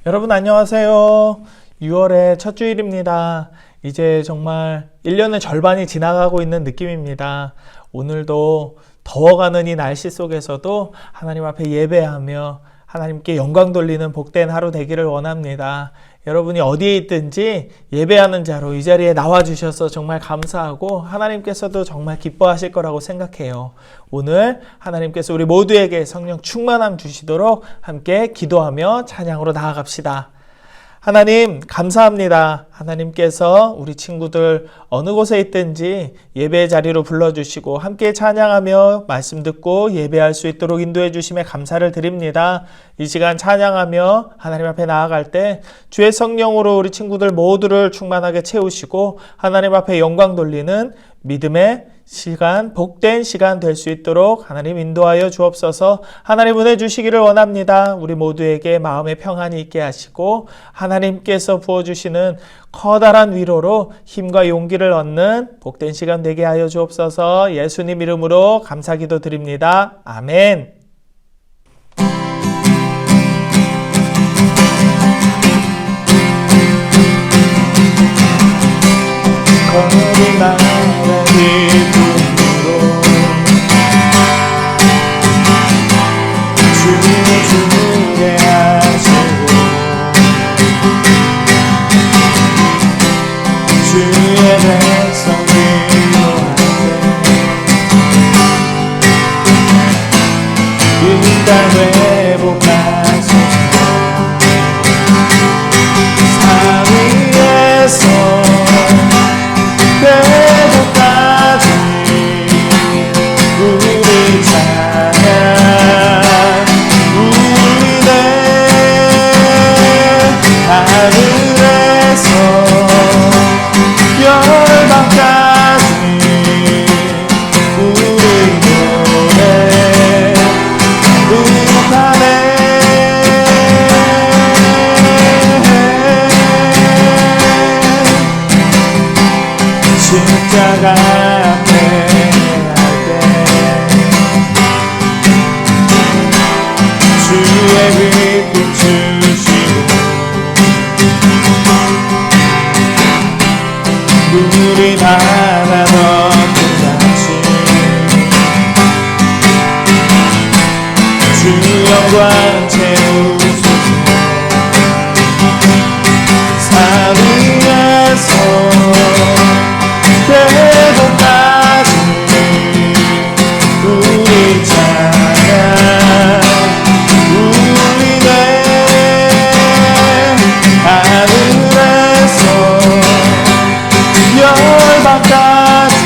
여러분 안녕하세요. 6월의 첫 주일입니다. 이제 정말 1년의 절반이 지나가고 있는 느낌입니다. 오늘도 더워가는 이 날씨 속에서도 하나님 앞에 예배하며 하나님께 영광 돌리는 복된 하루 되기를 원합니다. 여러분이 어디에 있든지 예배하는 자로 이 자리에 나와주셔서 정말 감사하고 하나님께서도 정말 기뻐하실 거라고 생각해요. 오늘 하나님께서 우리 모두에게 성령 충만함 주시도록 함께 기도하며 찬양으로 나아갑시다. 하나님 감사합니다. 하나님께서 우리 친구들 어느 곳에 있든지 예배 자리로 불러주시고 함께 찬양하며 말씀 듣고 예배할 수 있도록 인도해 주심에 감사를 드립니다. 이 시간 찬양하며 하나님 앞에 나아갈 때 주의 성령으로 우리 친구들 모두를 충만하게 채우시고 하나님 앞에 영광 돌리는 믿음의 시간, 복된 시간 될 수 있도록 하나님 인도하여 주옵소서. 하나님 은혜 주시기를 원합니다. 우리 모두에게 마음의 평안이 있게 하시고 하나님께서 부어주시는 커다란 위로로 힘과 용기를 얻는 복된 시간 되게 하여 주옵소서. 예수님 이름으로 감사기도 드립니다. 아멘. 거리나는 기쁨으로 주를 주게 하시고 주의 백성 기도하되 인간 회복하소서. 산 위에서 회복까지 우리 찬양 울리네. 하늘에서 열방까지 우리 노래 응하네. 십자가 앞에 할 때 주의 빛 주시고 우리 하나 덮고같이 주 영광 채우소서. 산 위에서 회복까지 우리 찬양 울리네. 하늘에서 열방까지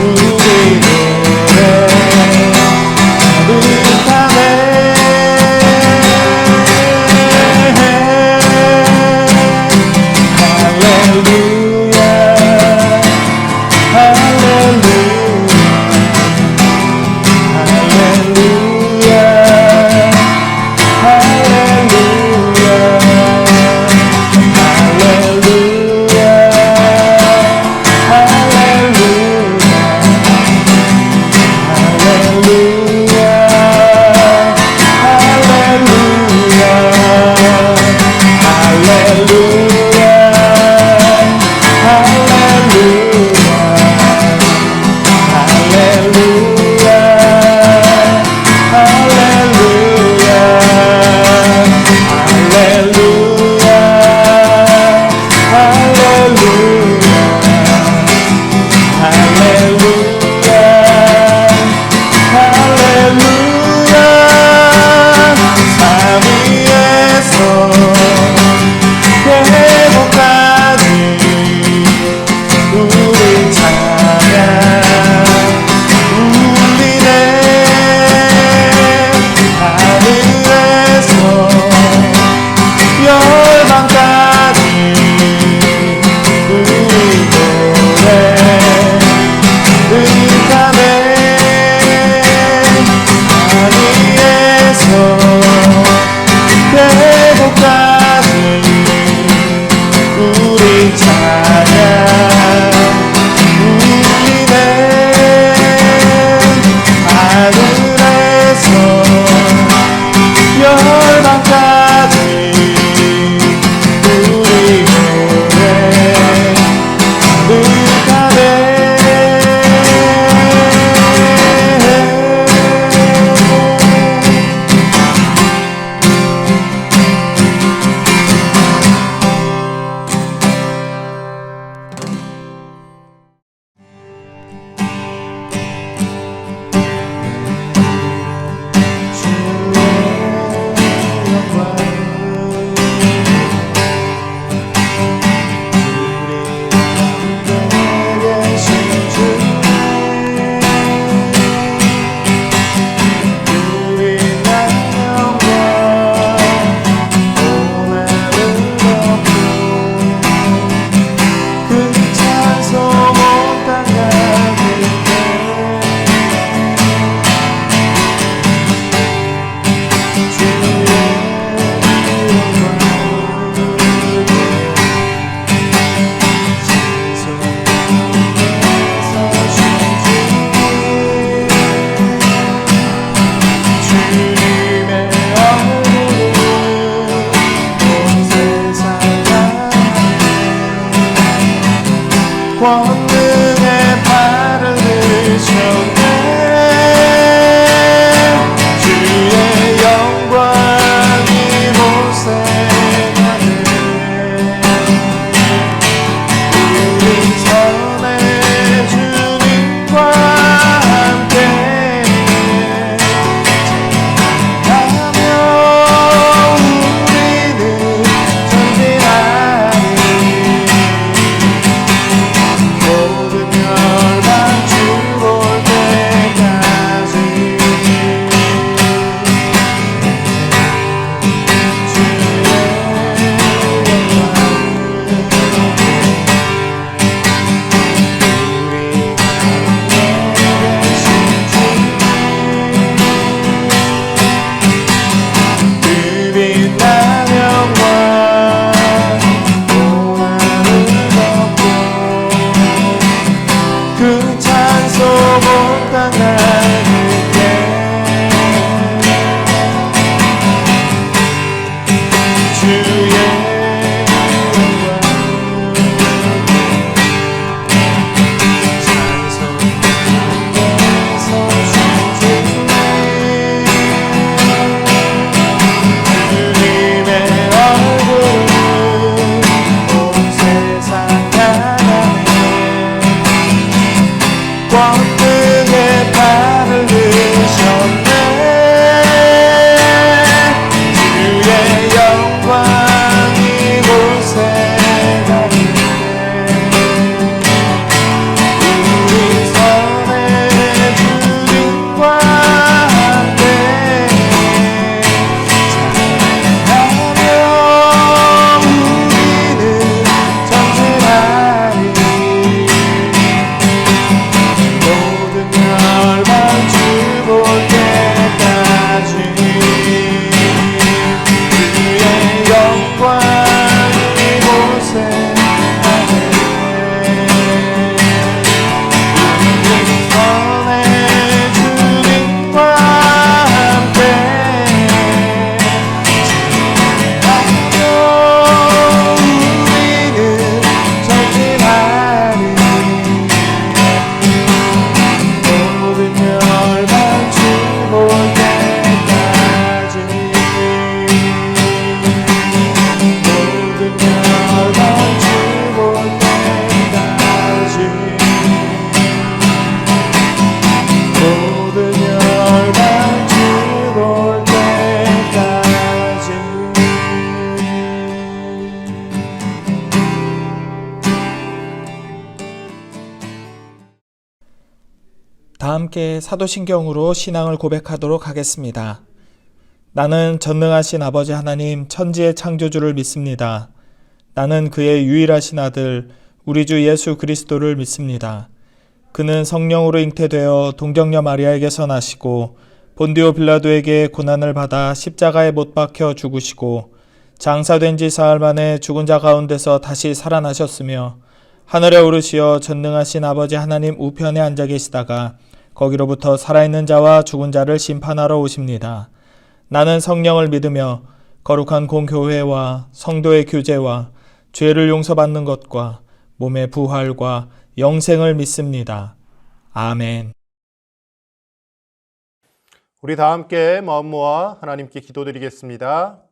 우리 노래 가득하네. 열방까지 권능의 발을 드셨네. 주의 영광이 모세하네. 우리 전에 주님과 함께 가며 우리는 전진하리. 모든 멸망 주 볼 때까지 그 찬송 온 땅 하늘께 주의 권능의 발을 드셨네. 주의 영광이 모세하네. 우리 선의 주님과 함께 찬양하며 우리는 전진하리. 모든 멸망 주 볼 때까지 주의 영광이 모세하네. 우리 선의 주님과 함께 찬양하며 우리는 전진하리. 모든 멸망 주 볼 때까지 모든 멸망 주 볼 때까지 모든 멸망 주 볼 때까지. 다 함께 사도신경으로 신앙을 고백하도록 하겠습니다. 나는 전능하신 아버지 하나님 천지의 창조주를 믿습니다. 나는 그의 유일하신 아들 우리 주 예수 그리스도를 믿습니다. 그는 성령으로 잉태되어 동정녀 마리아에게서 나시고 본디오 빌라도에게 고난을 받아 십자가에 못 박혀 죽으시고 장사된 지 사흘 만에 죽은 자 가운데서 다시 살아나셨으며 하늘에 오르시어 전능하신 아버지 하나님 우편에 앉아 계시다가 거기로부터 살아있는 자와 죽은 자를 심판하러 오십니다. 나는 성령을 믿으며 거룩한 공교회와 성도의 교제와 죄를 용서받는 것과 몸의 부활과 영생을 믿습니다. 아멘. 우리 다 함께 마음 모아 하나님께 기도드리겠습니다.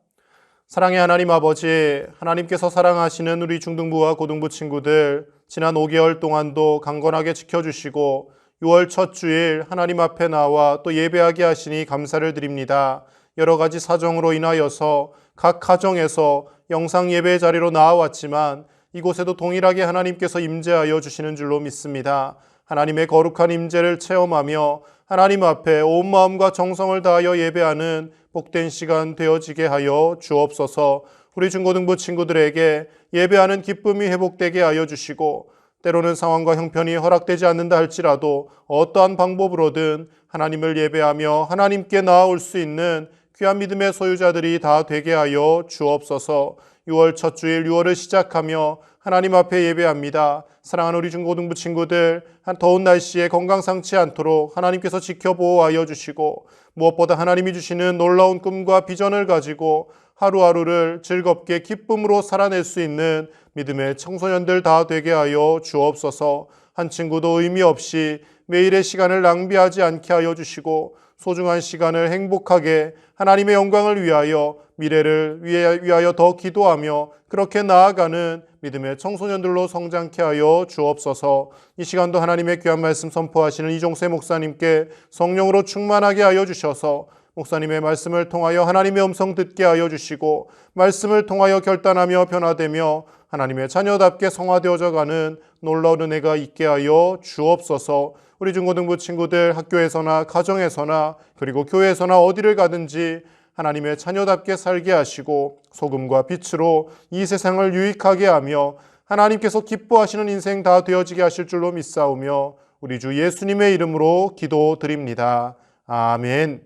사랑의 하나님 아버지, 하나님께서 사랑하시는 우리 중등부와 고등부 친구들 지난 5개월 동안도 강건하게 지켜주시고 6월 첫 주일 하나님 앞에 나와 또 예배하게 하시니 감사를 드립니다. 여러 가지 사정으로 인하여서 각 가정에서 영상 예배 자리로 나와왔지만 이곳에도 동일하게 하나님께서 임재하여 주시는 줄로 믿습니다. 하나님의 거룩한 임재를 체험하며 하나님 앞에 온 마음과 정성을 다하여 예배하는 복된 시간 되어지게 하여 주옵소서. 우리 중고등부 친구들에게 예배하는 기쁨이 회복되게 하여 주시고 때로는 상황과 형편이 허락되지 않는다 할지라도 어떠한 방법으로든 하나님을 예배하며 하나님께 나아올 수 있는 귀한 믿음의 소유자들이 다 되게 하여 주옵소서. 6월 첫 주일 6월을 시작하며 하나님 앞에 예배합니다. 사랑하는 우리 중고등부 친구들, 더운 날씨에 건강 상치 않도록 하나님께서 지켜보호하여 주시고 무엇보다 하나님이 주시는 놀라운 꿈과 비전을 가지고 하루하루를 즐겁게 기쁨으로 살아낼 수 있는 믿음의 청소년들 다 되게 하여 주옵소서. 한 친구도 의미 없이 매일의 시간을 낭비하지 않게 하여 주시고 소중한 시간을 행복하게 하나님의 영광을 위하여 미래를 위하여 더 기도하며 그렇게 나아가는 믿음의 청소년들로 성장케 하여 주옵소서. 이 시간도 하나님의 귀한 말씀 선포하시는 이종세 목사님께 성령으로 충만하게 하여 주셔서 목사님의 말씀을 통하여 하나님의 음성 듣게 하여 주시고 말씀을 통하여 결단하며 변화되며 하나님의 자녀답게 성화되어져 가는 놀라운 은혜가 있게 하여 주옵소서. 우리 중고등부 친구들 학교에서나 가정에서나 그리고 교회에서나 어디를 가든지 하나님의 자녀답게 살게 하시고 소금과 빛으로 이 세상을 유익하게 하며 하나님께서 기뻐하시는 인생 다 되어지게 하실 줄로 믿사오며 우리 주 예수님의 이름으로 기도드립니다. 아멘.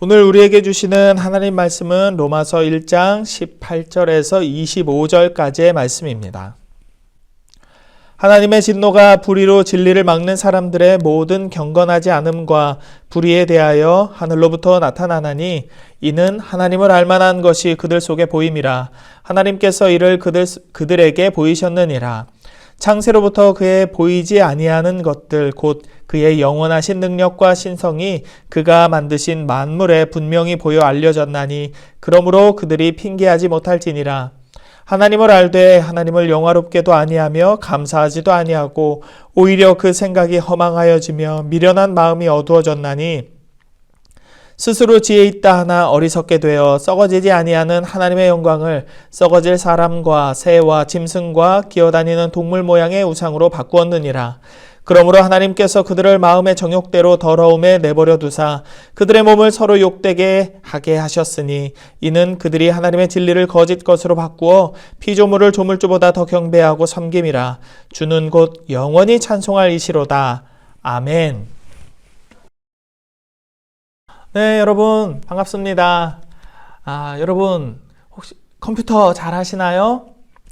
오늘 우리에게 주시는 하나님 말씀은 로마서 1장 18절에서 25절까지의 말씀입니다. 하나님의 진노가 불의로 진리를 막는 사람들의 모든 경건하지 않음과 불의에 대하여 하늘로부터 나타나나니 이는 하나님을 알만한 것이 그들 속에 보임이라. 하나님께서 이를 그들에게 보이셨느니라. 창세로부터 그의 보이지 아니하는 것들 곧 그의 영원하신 능력과 신성이 그가 만드신 만물에 분명히 보여 알려졌나니 그러므로 그들이 핑계하지 못할지니라. 하나님을 알되 하나님을 영화롭게도 아니하며 감사하지도 아니하고 오히려 그 생각이 허망하여지며 미련한 마음이 어두워졌나니 스스로 지혜 있다 하나 어리석게 되어 썩어지지 아니하는 하나님의 영광을 썩어질 사람과 새와 짐승과 기어다니는 동물 모양의 우상으로 바꾸었느니라. 그러므로 하나님께서 그들을 마음의 정욕대로 더러움에 내버려 두사 그들의 몸을 서로 욕되게 하게 하셨으니 이는 그들이 하나님의 진리를 거짓 것으로 바꾸어 피조물을 조물주보다 더 경배하고 섬김이라. 주는 곧 영원히 찬송할 이시로다. 아멘. 네, 여러분 반갑습니다. 여러분 혹시 컴퓨터 잘 하시나요?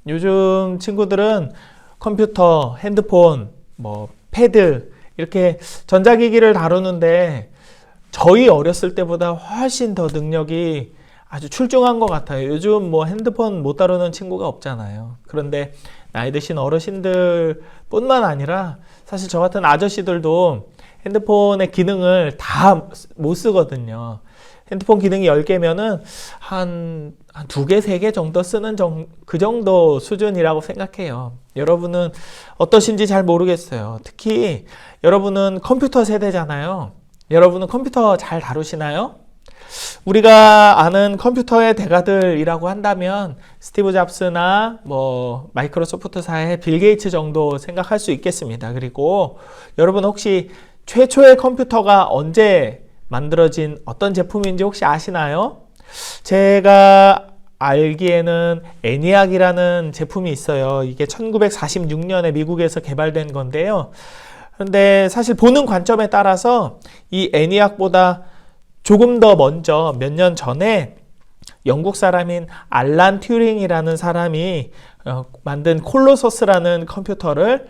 요즘 친구들은 컴퓨터, 핸드폰, 패드 이렇게 전자기기를 다루는데 저희 어렸을 때보다 훨씬 더 능력이 아주 출중한 것 같아요. 요즘 핸드폰 못 다루는 친구가 없잖아요. 그런데 나이 드신 어르신들 뿐만 아니라 사실 저 같은 아저씨들도 핸드폰의 기능을 다 못 쓰거든요. 핸드폰 기능이 10개면은 한 2개, 3개 정도 쓰는 그 정도 수준이라고 생각해요. 여러분은 어떠신지 잘 모르겠어요. 특히 여러분은 컴퓨터 세대잖아요. 여러분은 컴퓨터 잘 다루시나요? 우리가 아는 컴퓨터의 대가들이라고 한다면 스티브 잡스나 마이크로소프트사의 빌 게이츠 정도 생각할 수 있겠습니다. 그리고 여러분 혹시 최초의 컴퓨터가 언제 만들어진 어떤 제품인지 혹시 아시나요? 제가 알기에는 애니악이라는 제품이 있어요. 이게 1946년에 미국에서 개발된 건데요. 그런데 사실 보는 관점에 따라서 이 애니악보다 조금 더 먼저 몇 년 전에 영국 사람인 알란 튜링이라는 사람이 만든 콜로서스라는 컴퓨터를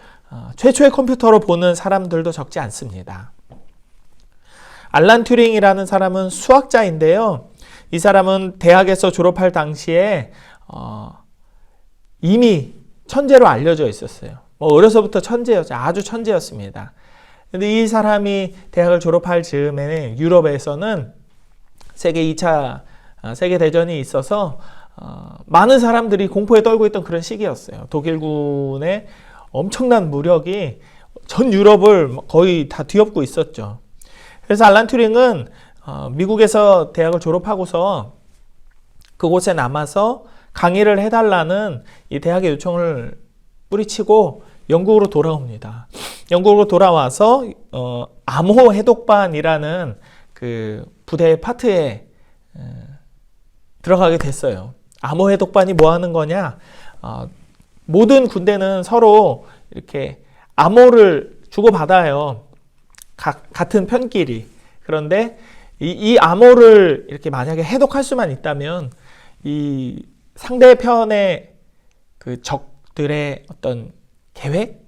최초의 컴퓨터로 보는 사람들도 적지 않습니다. 알란 튜링이라는 사람은 수학자인데요. 이 사람은 대학에서 졸업할 당시에 이미 천재로 알려져 있었어요. 어려서부터 천재였죠. 아주 천재였습니다. 근데 이 사람이 대학을 졸업할 즈음에 유럽에서는 세계 2차 세계대전이 있어서 많은 사람들이 공포에 떨고 있던 그런 시기였어요. 독일군의 엄청난 무력이 전 유럽을 거의 다 뒤엎고 있었죠. 그래서 알란 튜링은 미국에서 대학을 졸업하고서 그곳에 남아서 강의를 해달라는 이 대학의 요청을 뿌리치고 영국으로 돌아옵니다. 영국으로 돌아와서 암호 해독반이라는 그 부대의 파트에 들어가게 됐어요. 암호 해독반이 뭐 하는 거냐? 모든 군대는 서로 이렇게 암호를 주고받아요. 같은 편끼리. 그런데 이 암호를 이렇게 만약에 해독할 수만 있다면 이 상대편의 그 적들의 어떤 계획,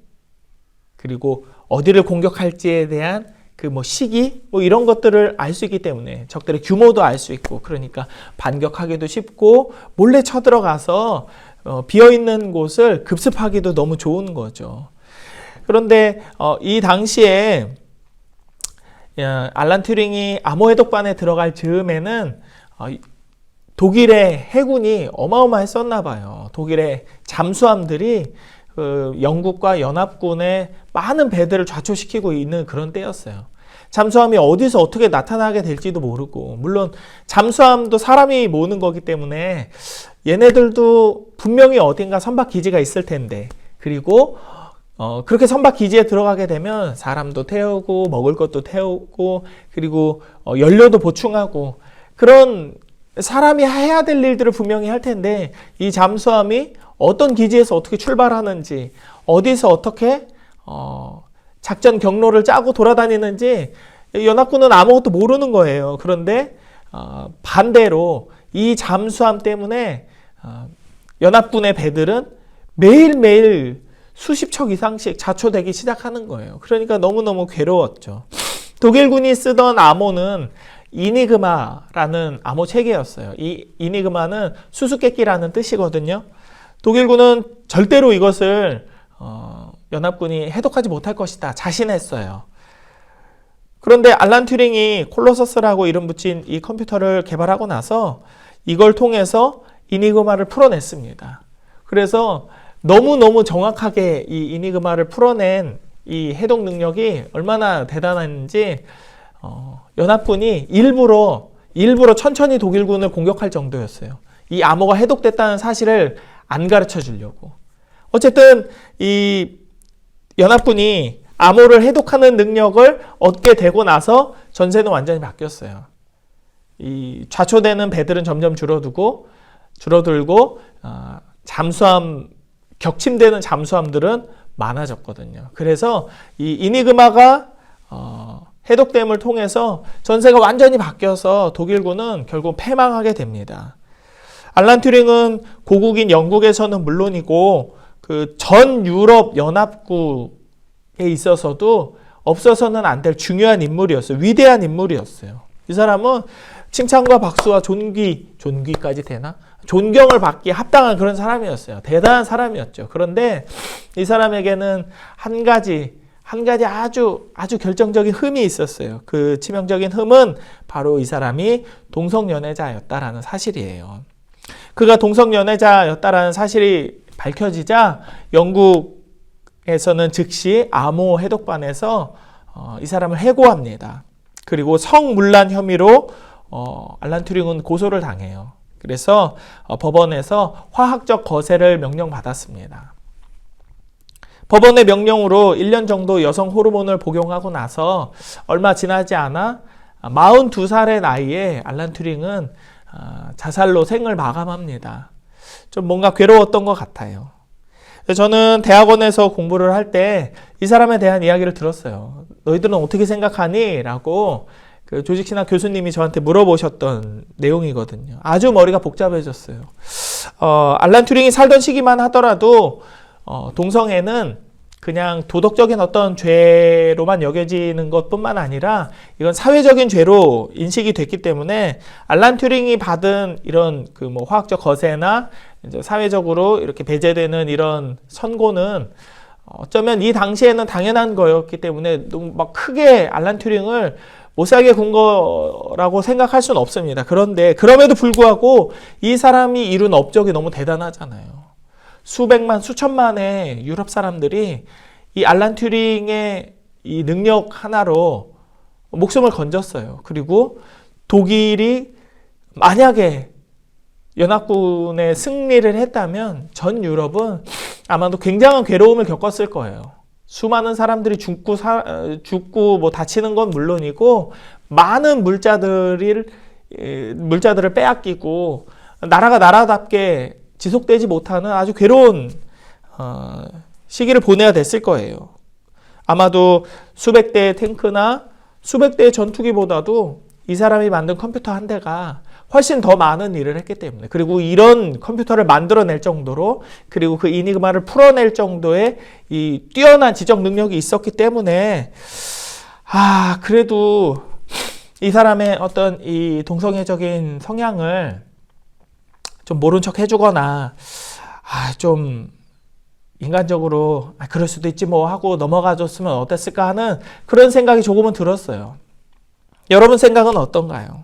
그리고 어디를 공격할지에 대한 그 뭐 시기, 뭐 이런 것들을 알 수 있기 때문에, 적들의 규모도 알 수 있고, 그러니까 반격하기도 쉽고 몰래 쳐들어가서 비어있는 곳을 급습하기도 너무 좋은 거죠. 그런데 이 당시에 알란 튜링이 암호 해독반에 들어갈 즈음에는 독일의 해군이 어마어마했었나 봐요. 독일의 잠수함들이 그 영국과 연합군의 많은 배들을 좌초시키고 있는 그런 때였어요. 잠수함이 어디서 어떻게 나타나게 될지도 모르고, 물론 잠수함도 사람이 모으는 거기 때문에 얘네들도 분명히 어딘가 선박 기지가 있을 텐데, 그리고 그렇게 선박 기지에 들어가게 되면 사람도 태우고 먹을 것도 태우고, 그리고 연료도 보충하고, 그런 사람이 해야 될 일들을 분명히 할 텐데, 이 잠수함이 어떤 기지에서 어떻게 출발하는지, 어디서 어떻게 작전 경로를 짜고 돌아다니는지 연합군은 아무것도 모르는 거예요. 그런데 반대로 이 잠수함 때문에 연합군의 배들은 매일매일 수십 척 이상씩 자초되기 시작하는 거예요. 그러니까 너무너무 괴로웠죠. 독일군이 쓰던 암호는 이니그마라는 암호 체계였어요. 이 이니그마는 수수께끼라는 뜻이거든요. 독일군은 절대로 이것을 연합군이 해독하지 못할 것이다 자신했어요. 그런데 알란 튜링이 콜로서스라고 이름 붙인 이 컴퓨터를 개발하고 나서 이걸 통해서 이니그마를 풀어냈습니다. 그래서 너무너무 정확하게 이 이니그마를 풀어낸 이 해독 능력이 얼마나 대단한지 연합군이 일부러 천천히 독일군을 공격할 정도였어요. 이 암호가 해독됐다는 사실을 안 가르쳐 주려고. 어쨌든 이 연합군이 암호를 해독하는 능력을 얻게 되고 나서 전세는 완전히 바뀌었어요. 이 좌초되는 배들은 점점 줄어들고 잠수함, 격침되는 잠수함들은 많아졌거든요. 그래서 이 이니그마가 해독됨을 통해서 전세가 완전히 바뀌어서 독일군은 결국 패망하게 됩니다. 알란 튜링은 고국인 영국에서는 물론이고 그 전 유럽 연합국에 있어서도 없어서는 안 될 중요한 인물이었어요. 위대한 인물이었어요. 이 사람은 칭찬과 박수와 존귀까지 되나? 존경을 받기에 합당한 그런 사람이었어요. 대단한 사람이었죠. 그런데 이 사람에게는 한 가지 아주 결정적인 흠이 있었어요. 그 치명적인 흠은 바로 이 사람이 동성연애자였다라는 사실이에요. 그가 동성연애자였다라는 사실이 밝혀지자 영국에서는 즉시 암호 해독반에서 이 사람을 해고합니다. 그리고 성문란 혐의로 알란 튜링은 고소를 당해요. 그래서 법원에서 화학적 거세를 명령받았습니다. 법원의 명령으로 1년 정도 여성 호르몬을 복용하고 나서 얼마 지나지 않아 42살의 나이에 알란 튜링은 자살로 생을 마감합니다. 좀 뭔가 괴로웠던 것 같아요. 저는 대학원에서 공부를 할 때 이 사람에 대한 이야기를 들었어요. 너희들은 어떻게 생각하니? 라고 그 조직신학 교수님이 저한테 물어보셨던 내용이거든요. 아주 머리가 복잡해졌어요. 알란 튜링이 살던 시기만 하더라도 동성애는 그냥 도덕적인 어떤 죄로만 여겨지는 것뿐만 아니라 이건 사회적인 죄로 인식이 됐기 때문에 알란 튜링이 받은 이런 그 뭐 화학적 거세나 이제 사회적으로 이렇게 배제되는 이런 선고는 어쩌면 이 당시에는 당연한 거였기 때문에 너무 막 크게 알란 튜링을 못살게 군 거라고 생각할 수는 없습니다. 그런데 그럼에도 불구하고 이 사람이 이룬 업적이 너무 대단하잖아요. 수백만, 수천만의 유럽 사람들이 이 알란 튜링의 이 능력 하나로 목숨을 건졌어요. 그리고 독일이 만약에 연합군의 승리를 했다면 전 유럽은 아마도 굉장한 괴로움을 겪었을 거예요. 수많은 사람들이 죽고 뭐 다치는 건 물론이고 많은 물자들을 빼앗기고 나라가 나라답게 지속되지 못하는 아주 괴로운 시기를 보내야 됐을 거예요. 아마도 수백 대의 탱크나 수백 대의 전투기보다도 이 사람이 만든 컴퓨터 한 대가 훨씬 더 많은 일을 했기 때문에, 그리고 이런 컴퓨터를 만들어낼 정도로, 그리고 그 이니그마를 풀어낼 정도의 이 뛰어난 지적 능력이 있었기 때문에, 그래도 이 사람의 어떤 이 동성애적인 성향을 좀 모른 척 해주거나, 좀 인간적으로 그럴 수도 있지 뭐 하고 넘어가줬으면 어땠을까 하는 그런 생각이 조금은 들었어요. 여러분 생각은 어떤가요?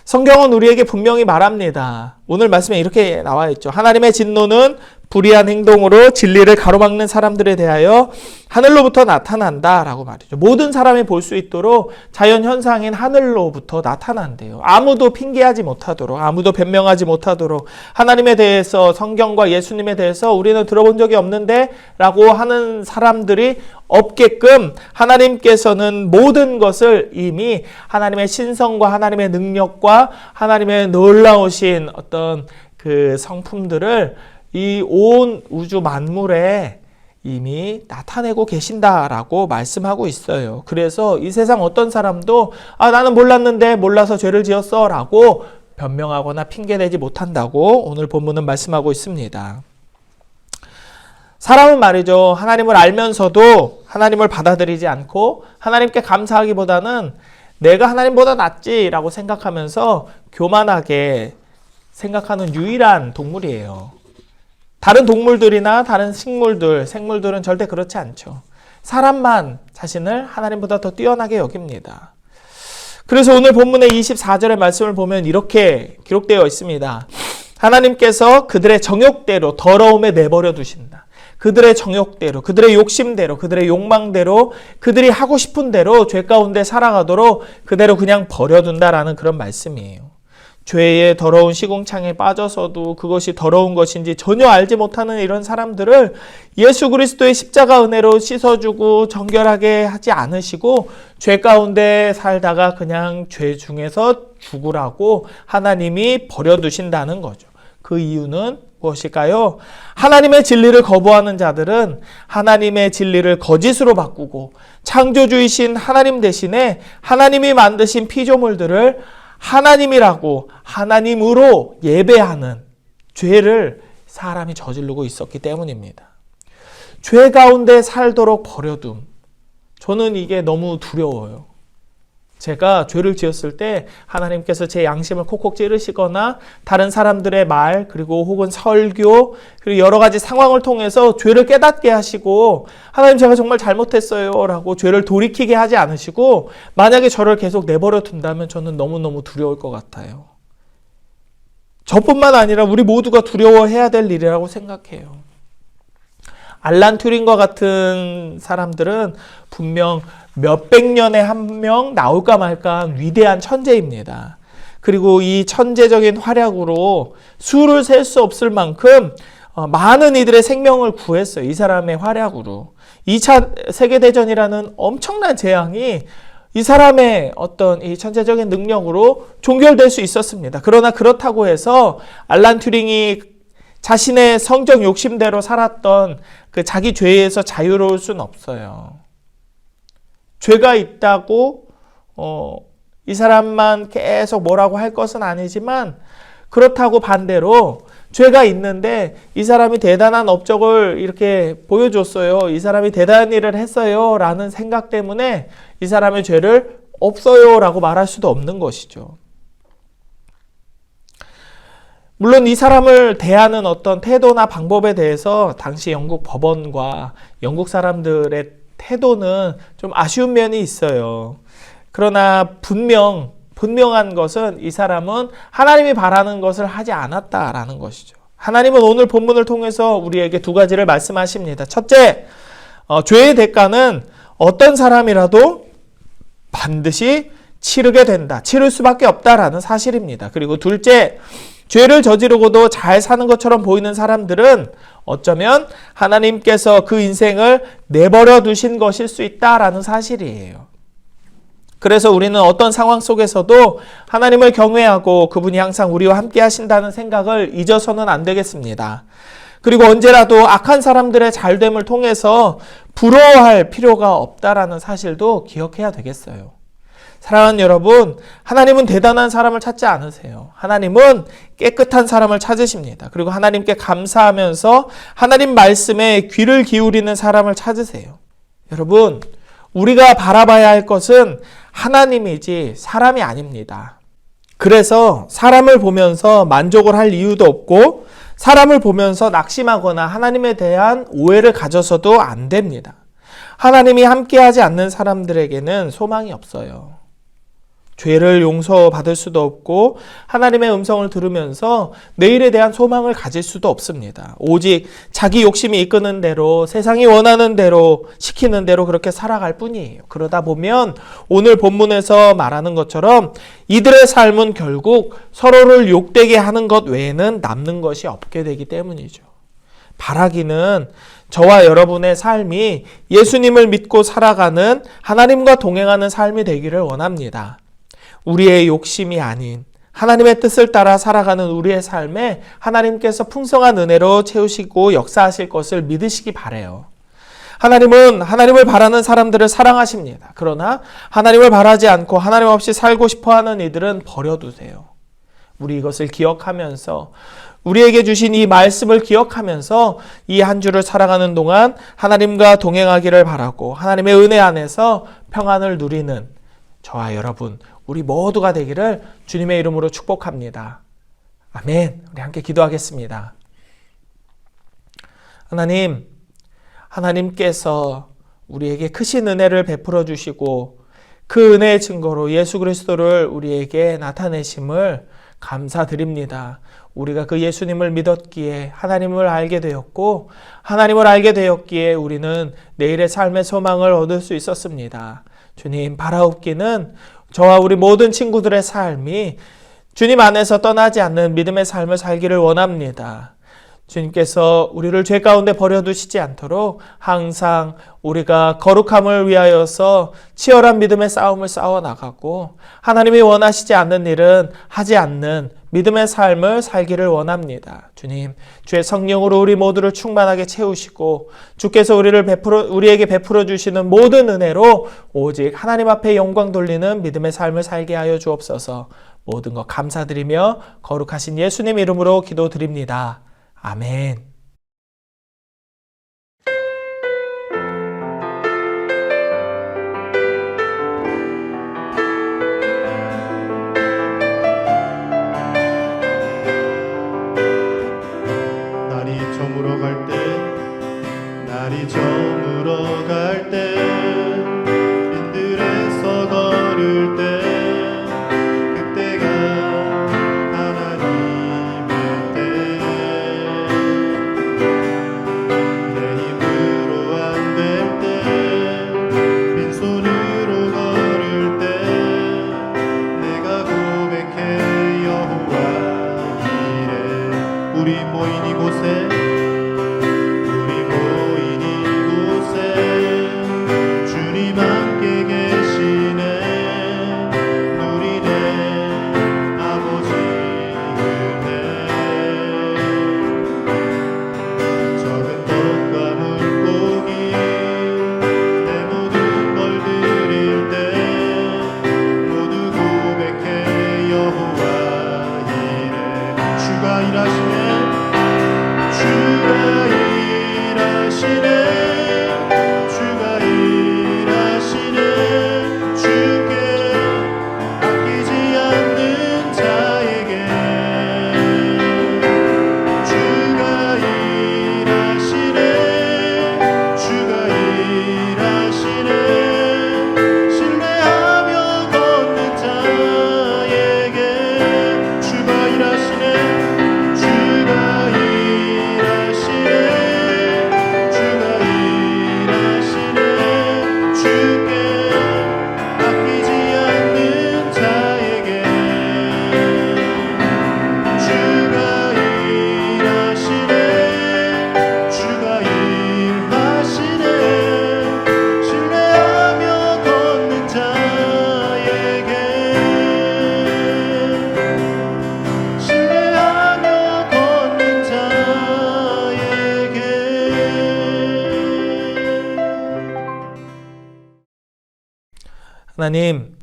성경은 우리에게 분명히 말합니다. 오늘 말씀에 이렇게 나와 있죠. 하나님의 진노는 불의한 행동으로 진리를 가로막는 사람들에 대하여 하늘로부터 나타난다 라고 말이죠. 모든 사람이 볼 수 있도록 자연현상인 하늘로부터 나타난대요. 아무도 핑계하지 못하도록, 아무도 변명하지 못하도록, 하나님에 대해서, 성경과 예수님에 대해서 우리는 들어본 적이 없는데 라고 하는 사람들이 없게끔 하나님께서는 모든 것을 이미 하나님의 신성과 하나님의 능력과 하나님의 놀라우신 어떤 그 성품들을 이 온 우주 만물에 이미 나타내고 계신다라고 말씀하고 있어요. 그래서 이 세상 어떤 사람도 나는 몰랐는데 몰라서 죄를 지었어 라고 변명하거나 핑계대지 못한다고 오늘 본문은 말씀하고 있습니다. 사람은 말이죠. 하나님을 알면서도 하나님을 받아들이지 않고 하나님께 감사하기보다는 내가 하나님보다 낫지라고 생각하면서 교만하게 생각하는 유일한 동물이에요. 다른 동물들이나 다른 식물들, 생물들은 절대 그렇지 않죠. 사람만 자신을 하나님보다 더 뛰어나게 여깁니다. 그래서 오늘 본문의 24절의 말씀을 보면 이렇게 기록되어 있습니다. 하나님께서 그들의 정욕대로 더러움에 내버려 두신다. 그들의 정욕대로, 그들의 욕심대로, 그들의 욕망대로, 그들이 하고 싶은 대로 죄 가운데 살아가도록 그대로 그냥 버려둔다라는 그런 말씀이에요. 죄의 더러운 시궁창에 빠져서도 그것이 더러운 것인지 전혀 알지 못하는 이런 사람들을 예수 그리스도의 십자가 은혜로 씻어주고 정결하게 하지 않으시고 죄 가운데 살다가 그냥 죄 중에서 죽으라고 하나님이 버려두신다는 거죠. 그 이유는 무엇일까요? 하나님의 진리를 거부하는 자들은 하나님의 진리를 거짓으로 바꾸고 창조주이신 하나님 대신에 하나님이 만드신 피조물들을 하나님이라고 하나님으로 예배하는 죄를 사람이 저지르고 있었기 때문입니다. 죄 가운데 살도록 버려둠. 저는 이게 너무 두려워요. 제가 죄를 지었을 때 하나님께서 제 양심을 콕콕 찌르시거나 다른 사람들의 말, 그리고 혹은 설교, 그리고 여러 가지 상황을 통해서 죄를 깨닫게 하시고 하나님 제가 정말 잘못했어요 라고 죄를 돌이키게 하지 않으시고 만약에 저를 계속 내버려 둔다면 저는 너무너무 두려울 것 같아요. 저뿐만 아니라 우리 모두가 두려워해야 될 일이라고 생각해요. 알란 튜링과 같은 사람들은 분명 몇백 년에 한 명 나올까 말까 한 위대한 천재입니다. 그리고 이 천재적인 활약으로 수를 셀 수 없을 만큼 많은 이들의 생명을 구했어요. 이 사람의 활약으로. 2차 세계대전이라는 엄청난 재앙이 이 사람의 어떤 이 천재적인 능력으로 종결될 수 있었습니다. 그러나 그렇다고 해서 알란 튜링이 자신의 성적 욕심대로 살았던 그 자기 죄에서 자유로울 수는 없어요. 죄가 있다고 이 사람만 계속 뭐라고 할 것은 아니지만 그렇다고 반대로 죄가 있는데 이 사람이 대단한 업적을 이렇게 보여줬어요. 이 사람이 대단한 일을 했어요. 라는 생각 때문에 이 사람의 죄를 없어요. 라고 말할 수도 없는 것이죠. 물론 이 사람을 대하는 어떤 태도나 방법에 대해서 당시 영국 법원과 영국 사람들의 태도는 좀 아쉬운 면이 있어요. 그러나 분명한 것은 이 사람은 하나님이 바라는 것을 하지 않았다라는 것이죠. 하나님은 오늘 본문을 통해서 우리에게 두 가지를 말씀하십니다. 첫째, 죄의 대가는 어떤 사람이라도 반드시 치르게 된다. 치를 수밖에 없다라는 사실입니다. 그리고 둘째, 죄를 저지르고도 잘 사는 것처럼 보이는 사람들은 어쩌면 하나님께서 그 인생을 내버려 두신 것일 수 있다라는 사실이에요. 그래서 우리는 어떤 상황 속에서도 하나님을 경외하고 그분이 항상 우리와 함께 하신다는 생각을 잊어서는 안 되겠습니다. 그리고 언제라도 악한 사람들의 잘됨을 통해서 부러워할 필요가 없다라는 사실도 기억해야 되겠어요. 사랑하는 여러분, 하나님은 대단한 사람을 찾지 않으세요. 하나님은 깨끗한 사람을 찾으십니다. 그리고 하나님께 감사하면서 하나님 말씀에 귀를 기울이는 사람을 찾으세요. 여러분, 우리가 바라봐야 할 것은 하나님이지 사람이 아닙니다. 그래서 사람을 보면서 만족을 할 이유도 없고 사람을 보면서 낙심하거나 하나님에 대한 오해를 가져서도 안 됩니다. 하나님이 함께하지 않는 사람들에게는 소망이 없어요. 죄를 용서받을 수도 없고 하나님의 음성을 들으면서 내일에 대한 소망을 가질 수도 없습니다. 오직 자기 욕심이 이끄는 대로 세상이 원하는 대로 시키는 대로 그렇게 살아갈 뿐이에요. 그러다 보면 오늘 본문에서 말하는 것처럼 이들의 삶은 결국 서로를 욕되게 하는 것 외에는 남는 것이 없게 되기 때문이죠. 바라기는 저와 여러분의 삶이 예수님을 믿고 살아가는 하나님과 동행하는 삶이 되기를 원합니다. 우리의 욕심이 아닌 하나님의 뜻을 따라 살아가는 우리의 삶에 하나님께서 풍성한 은혜로 채우시고 역사하실 것을 믿으시기 바라요. 하나님은 하나님을 바라는 사람들을 사랑하십니다. 그러나 하나님을 바라지 않고 하나님 없이 살고 싶어하는 이들은 버려두세요. 우리 이것을 기억하면서 우리에게 주신 이 말씀을 기억하면서 이 한 주를 살아가는 동안 하나님과 동행하기를 바라고 하나님의 은혜 안에서 평안을 누리는 저와 여러분 우리 모두가 되기를 주님의 이름으로 축복합니다. 아멘. 우리 함께 기도하겠습니다. 하나님께서 우리에게 크신 은혜를 베풀어 주시고 그 은혜의 증거로 예수 그리스도를 우리에게 나타내심을 감사드립니다. 우리가 그 예수님을 믿었기에 하나님을 알게 되었고 하나님을 알게 되었기에 우리는 내일의 삶의 소망을 얻을 수 있었습니다. 주님, 바라옵기는 저와 우리 모든 친구들의 삶이 주님 안에서 떠나지 않는 믿음의 삶을 살기를 원합니다. 주님께서 우리를 죄 가운데 버려두시지 않도록 항상 우리가 거룩함을 위하여서 치열한 믿음의 싸움을 싸워나가고 하나님이 원하시지 않는 일은 하지 않는 믿음의 삶을 살기를 원합니다. 주님, 주의 성령으로 우리 모두를 충만하게 채우시고 주께서 우리에게 베풀어 주시는 모든 은혜로 오직 하나님 앞에 영광 돌리는 믿음의 삶을 살게 하여 주옵소서. 모든 것 감사드리며 거룩하신 예수님 이름으로 기도드립니다. 아멘. 날이 저물어 갈 때, 날이 저물어 갈 때, 빈들에서 걸을 때, 그때가 하나님의 때. 내 힘으로 안 될 때, 빈손으로 걸을 때, 내가 고백해 여호와 이래. 우리 모인 이곳에 주님 함께 계시네. 누리네 아버지 은혜. 적은 떡과 물고기 내 모든 걸 드릴 때 모두 고백해 여호와 이래. 주가 일하시네. 주가 일하시네. 주가 일하시네. 주께 아끼지 않는 자에게. 주가 일하시네. 주가 일하시네. 신뢰하며 걷는 자에게. 주가 일하시네. 주가 일하시네. 주가 일하시네. 주께 아끼지 않는 자에게. 주가 일하시네. 주가 일하시네. 신뢰하며 걷는 자에게. 신뢰하며 걷는 자에게. 하나님,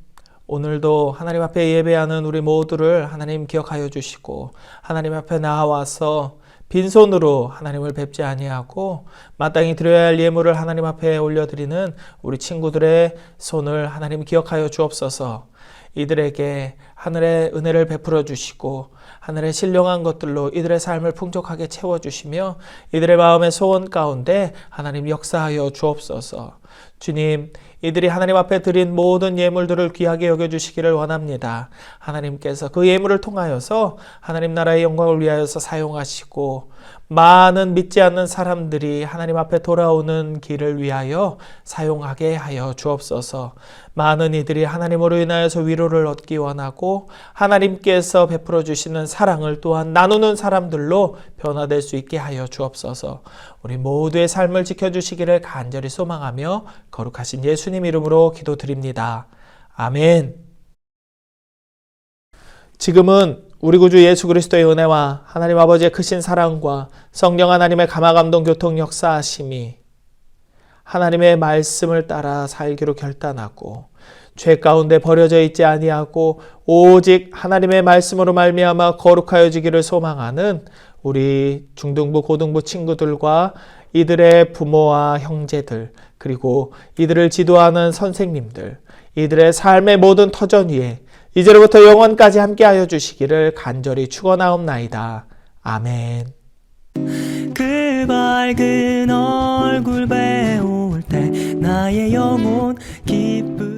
오늘도 하나님 앞에 예배하는 우리 모두를 하나님 기억하여 주시고 하나님 앞에 나와서 빈손으로 하나님을 뵙지 아니하고 마땅히 드려야 할 예물을 하나님 앞에 올려드리는 우리 친구들의 손을 하나님 기억하여 주옵소서. 이들에게 하늘의 은혜를 베풀어 주시고 하늘의 신령한 것들로 이들의 삶을 풍족하게 채워주시며 이들의 마음의 소원 가운데 하나님 역사하여 주옵소서. 주님, 이들이 하나님 앞에 드린 모든 예물들을 귀하게 여겨주시기를 원합니다. 하나님께서 그 예물을 통하여서 하나님 나라의 영광을 위하여서 사용하시고 많은 믿지 않는 사람들이 하나님 앞에 돌아오는 길을 위하여 사용하게 하여 주옵소서. 많은 이들이 하나님으로 인하여서 위로를 얻기 원하고 하나님께서 베풀어 주시는 사랑을 또한 나누는 사람들로 변화될 수 있게 하여 주옵소서. 우리 모두의 삶을 지켜주시기를 간절히 소망하며 거룩하신 예수님 이름으로 기도드립니다. 아멘. 지금은 우리 구주 예수 그리스도의 은혜와 하나님 아버지의 크신 사랑과 성령 하나님의 감화감동 교통 역사하심이 하나님의 말씀을 따라 살기로 결단하고 죄 가운데 버려져 있지 아니하고 오직 하나님의 말씀으로 말미암아 거룩하여지기를 소망하는 우리 중등부 고등부 친구들과 이들의 부모와 형제들 그리고 이들을 지도하는 선생님들 이들의 삶의 모든 터전 위에 이제로부터 영원까지 함께하여 주시기를 간절히 축원하옵나이다. 아멘. 그 밝은 얼굴 배울 때 나의 영혼 기쁘